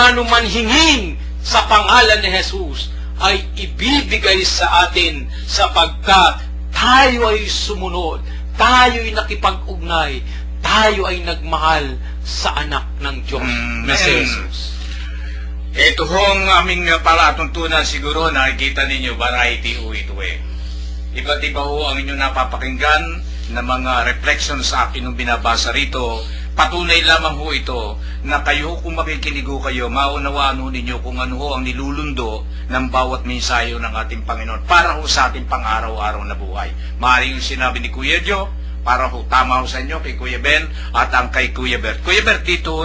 anuman hingin sa pangalan ni Jesus ay ibibigay sa atin sapagkat tayo ay sumunod, tayo ay nakipag-ugnay, tayo ay nagmahal sa anak ng Diyos na si Jesus. Ito hong aming palatuntunan siguro nakikita ninyo, variety ho ito eh. Iba't iba ho ang inyong napapakinggan na mga reflections sa akin nung binabasa rito. Patunay lamang ho ito na kayo kung makikinig ho kayo, maunawaan ho ninyo kung ano ho ang nilulundo ng bawat mensahe ng ating Panginoon para ho sa ating pang-araw-araw na buhay. Maaaring yung sinabi ni Kuya Jo, para ho tama ho sa inyo kay Kuya Ben at ang kay Kuya Bert. Kuya Bert, dito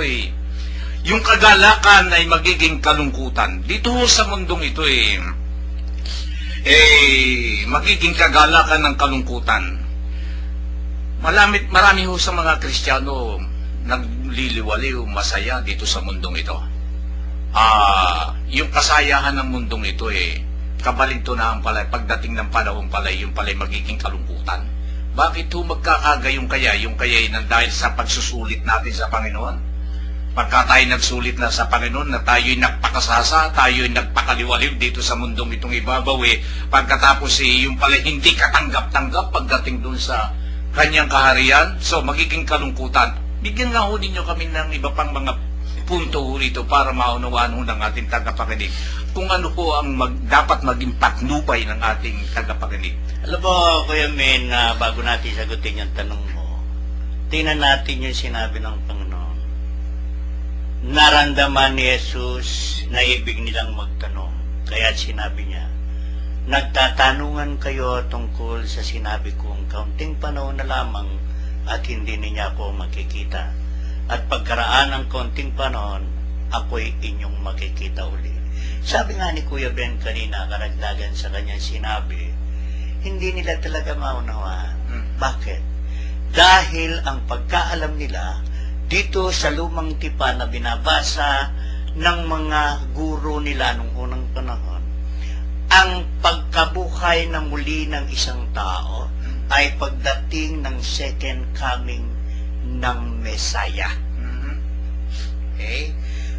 yung kagalakan ay magiging kalungkutan. Dito ho sa mundong ito magiging kagalakan ng kalungkutan. Marami ho sa mga Kristiyano nagliliwaliw, masaya dito sa mundong ito. Yung kasayahan ng mundong ito kabaligtunaan pala, pagdating ng panahon pala, yung pala magiging kalungkutan. Bakit ho magkakagayong kaya? Yung kaya nang dahil sa pagsusulit natin sa Panginoon. Pagka tayo nagsulit na sa Panginoon, na tayo'y nagpakasasa, tayo'y nagpakaliwaliw dito sa mundong itong ibabaw pagkatapos yung pala hindi katanggap-tanggap pagdating doon sa kanyang kaharian, so magiging kalungkutan. Bigyan nga ho ninyo kami ng iba pang mga punto ho rito para maunawaan ho ng ating tagapakinig kung ano po ang dapat maging patnubay ng ating tagapakinig. Alam mo, Kuya Men, bago natin sagutin yung tanong mo, tingnan natin yung sinabi ng Panginoon. Naramdaman ni Jesus na ibig nilang magtanong. Kaya sinabi niya, nagtatanungan kayo tungkol sa sinabi kong kaunting panahon na lamang at hindi niya ako makikita. At pagkaraan ng kaunting panahon, ako'y inyong makikita uli. Sabi nga ni Kuya Ben kanina, karagdagan sa kanyang sinabi, hindi nila talaga maunawaan. Bakit? Dahil ang pagkaalam nila dito sa lumang tipan na binabasa ng mga guro nila nung unang panahon, ang pagkabuhay ng muli ng isang tao ay pagdating ng second coming ng Mesaya. Okay?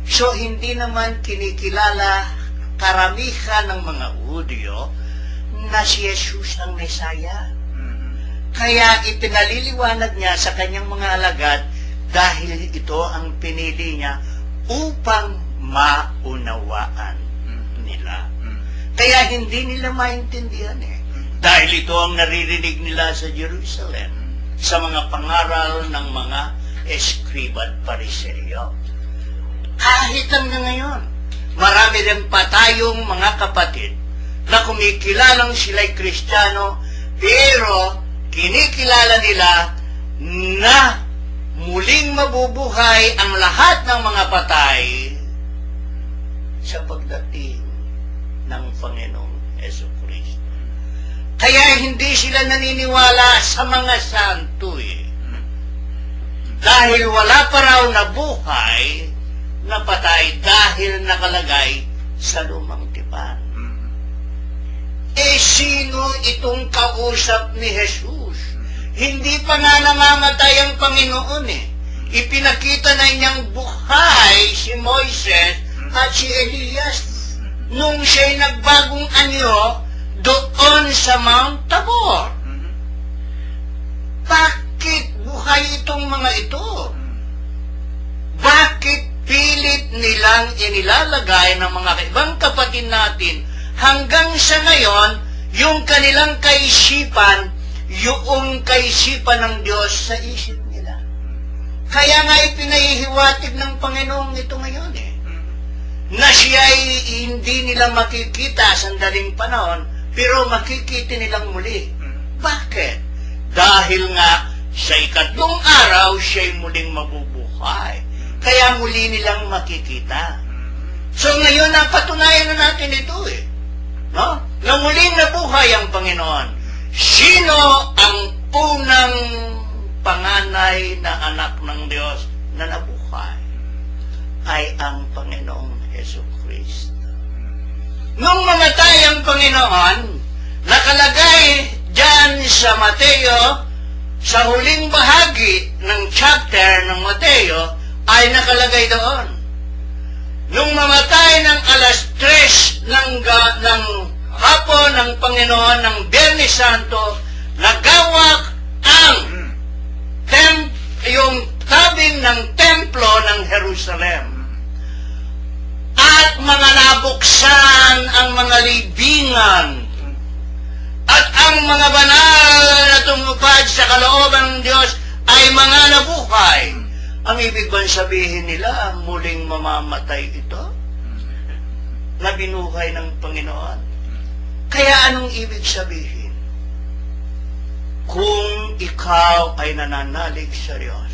So, hindi naman kinikilala karamihan ng mga Hudyo na si Jesus ang Mesaya. Kaya ipinaliliwanag niya sa kanyang mga alagad dahil ito ang pinili niya upang maunawaan nila. Kaya hindi nila maintindihan dahil ito ang naririnig nila sa Jerusalem sa mga pangaral ng mga eskriba at pariseryo. Kahit hanggang ngayon, marami rin pa tayong mga kapatid na kumikilalang sila'y Kristiyano, pero kinikilala nila na muling mabubuhay ang lahat ng mga patay sa pagdating ng Panginoong Jesucristo. Kaya hindi sila naniniwala sa mga santo dahil wala pa raw na buhay na patay dahil nakalagay sa lumang tipan. Sino itong kausap ni Jesus? Hindi pa nga namamatay ang Panginoon Ipinakita na niyang buhay si Moises at si Elias nung siya'y nagbagong anyo doon sa Mount Tabor. Bakit buhay itong mga ito? Bakit pilit nilang inilalagay ng mga ibang kapatid natin hanggang sa ngayon yung kanilang kaisipan, yung kaisipan ng Diyos sa isip nila? Kaya nga ipinahihiwatig ng Panginoong ito ngayon na siya ay hindi nila makikita sandaling panahon, pero makikita nilang muli. Bakit? Dahil nga sa ikatlong araw, siya'y muling mabubuhay. Kaya muli nilang makikita. So ngayon, napatunayan na natin ito no? Na muling nabuhay ang Panginoon. Sino ang unang panganay na anak ng Diyos na nabuhay? Ay ang Panginoong Jesucristo. Nung mamatay ang Panginoon, nakalagay dyan sa Mateo, sa huling bahagi ng chapter ng Mateo, ay nakalagay doon, nung mamatay ng alas 3 ng hapon ng Panginoon ng Biyernes Santo, nagawak ang yung tabing ng templo ng Jerusalem. At mga nabuksan ang mga libingan at ang mga banal na tumupad sa kalooban ng Diyos ay mga nabuhay. Ang ibig bang sabihin nila, muling mamamatay ito? Na binuhay ng Panginoon? Kaya anong ibig sabihin? Kung ikaw ay nananalig sa Diyos,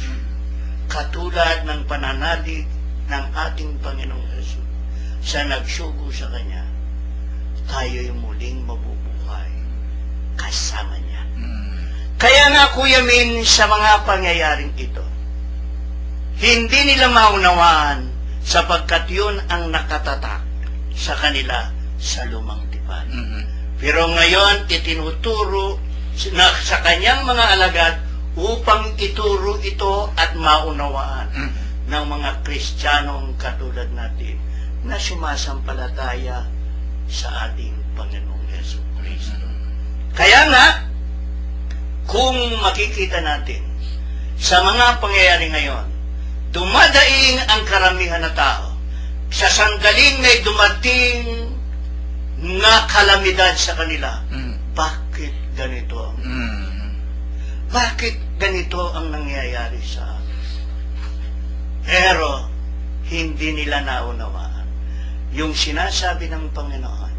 katulad ng pananalig ng ating Panginoong Jesus, sa nagsugo sa Kanya, tayo'y muling mabubuhay kasama niya. Kaya nga, Kuya Min, sa mga pangyayaring ito, hindi nila maunawaan sapagkat yun ang nakatatak sa kanila sa lumang tipan. Pero ngayon, itinuturo sa kanyang mga alagad upang ituro ito at maunawaan ng mga Kristiyanong katulad natin na sumasampalataya sa ating Panginoong Yesu Kristo. Kaya nga, kung makikita natin sa mga pangyayari ngayon, dumadaing ang karamihan na tao sa sandaling may dumating na kalamidad sa kanila. Bakit ganito? Bakit ganito ang nangyayari sa amin? Pero, hindi nila naunawaan yung sinasabi ng Panginoon,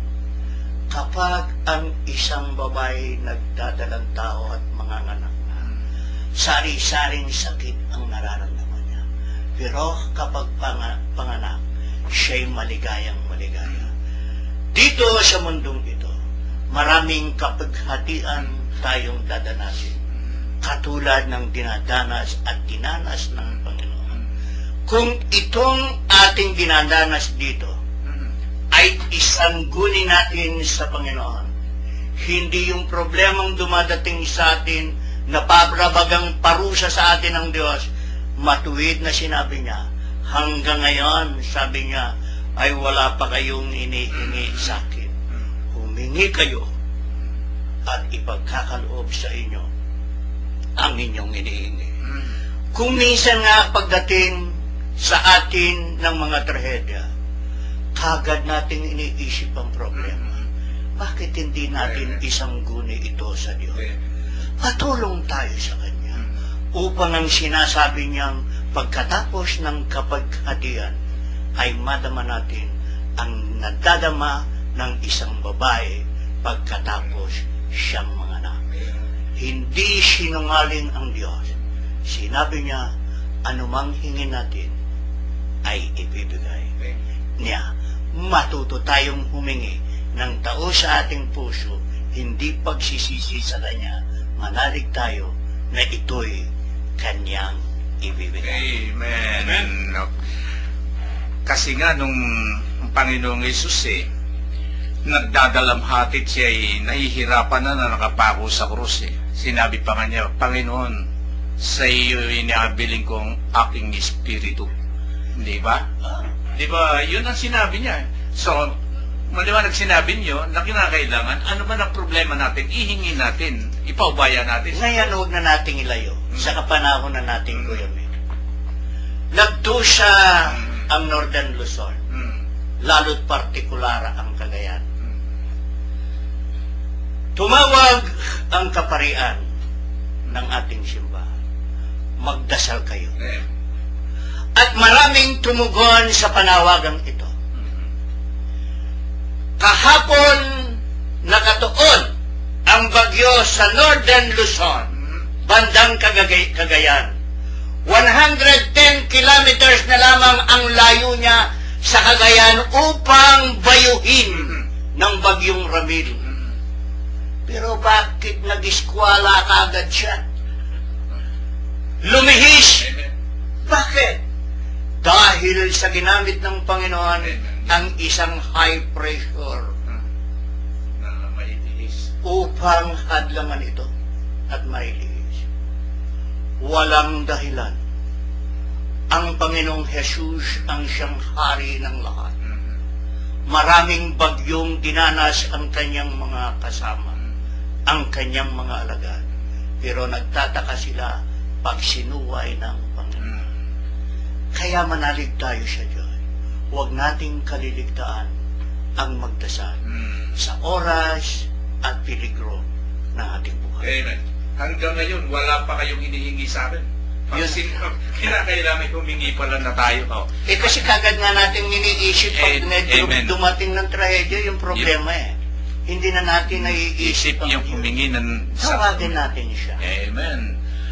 kapag ang isang babae nagdadalang tao at mga anak na, sari-saring sakit ang nararamdaman niya. Pero kapag panganak, siya'y maligayang maligaya. Dito sa mundong ito, maraming kapaghatian tayong dadanasin, katulad ng dinadanas at dinanas ng Panginoon. Kung itong ating dinadanas dito ay isangguni natin sa Panginoon, hindi yung problemang dumadating sa atin na pabrabagang parusa sa atin ng Diyos, matuwid na sinabi niya, hanggang ngayon, sabi niya, ay wala pa kayong inihingi sa akin. Humingi kayo at ipagkakaloob sa inyo ang inyong inihingi. Kung minsan nga pagdating sa atin ng mga trahedya, kagad nating iniisip ang problema. Bakit hindi natin isangguni ito sa Diyos? Patulong tayo sa Kanya upang ang sinasabi niyang pagkatapos ng kapaghatian ay madama natin ang nadadama ng isang babae pagkatapos siyang manganak. Hindi sinungaling ang Diyos. Sinabi niya, anumang hingin natin ay ibibigay niya. Matuto tayong humingi ng tao sa ating puso, hindi pagsisisi sa Kanya, manalig tayo na ito'y Kanyang ibibigay. Amen. Kasi nga nung Panginoong Yesus nagdadalamhatit siya nahihirapan na nakapako sa krus Sinabi pa nga niya, Panginoon, sa iyo inihabiling kong aking espiritu. Di ba? Di ba? Yun ang sinabi niya. So, maliwanag sinabi niyo na kinakailangan, ano ba ang problema natin? Ihingi natin, ipaubaya natin. Ngayon, huwag na nating ilayo sa kapanahon na nating Kuya Min. Nagdusa ang Northern Luzon, lalo't partikulara ang Cagayan. Tumawag ang kaparian ng ating simbahan. Magdasal kayo. At maraming tumugon sa panawagang ito. Kahapon nakatuon ang bagyo sa Northern Luzon, bandang Cagayan. 110 kilometers na lamang ang layo niya sa Cagayan upang bayuhin ng bagyong Ramil. Pero bakit nag-iskwala kagad siya? Lumihis! Bakit? Dahil sa ginamit ng Panginoon ang isang high pressure upang hadlangan ito at mailihis. Walang dahilan ang Panginoong Jesus ang siyang hari ng lahat. Mhm. Maraming bagyong dinanas ang kanyang mga kasama, ang kanyang mga alagad. Pero nagtataka sila pag sinuway ng Panginoon. Mhm. Kaya manalig tayo sa Diyos. Huwag nating kaliligtaan ang magdasal Mhm. sa oras at peligro ng ating buhay. Amen. Hanggang ngayon, wala pa kayong hinihingi sa akin. Yun. Kinakailangan humingi pala na tayo. Oh. Kasi kagad nga natin iniisip pag medyo Amen. dumating ng trahedya, yung problema Hindi na natin naiisip Isip yung humingi ng... Tawagin natin siya. Amen.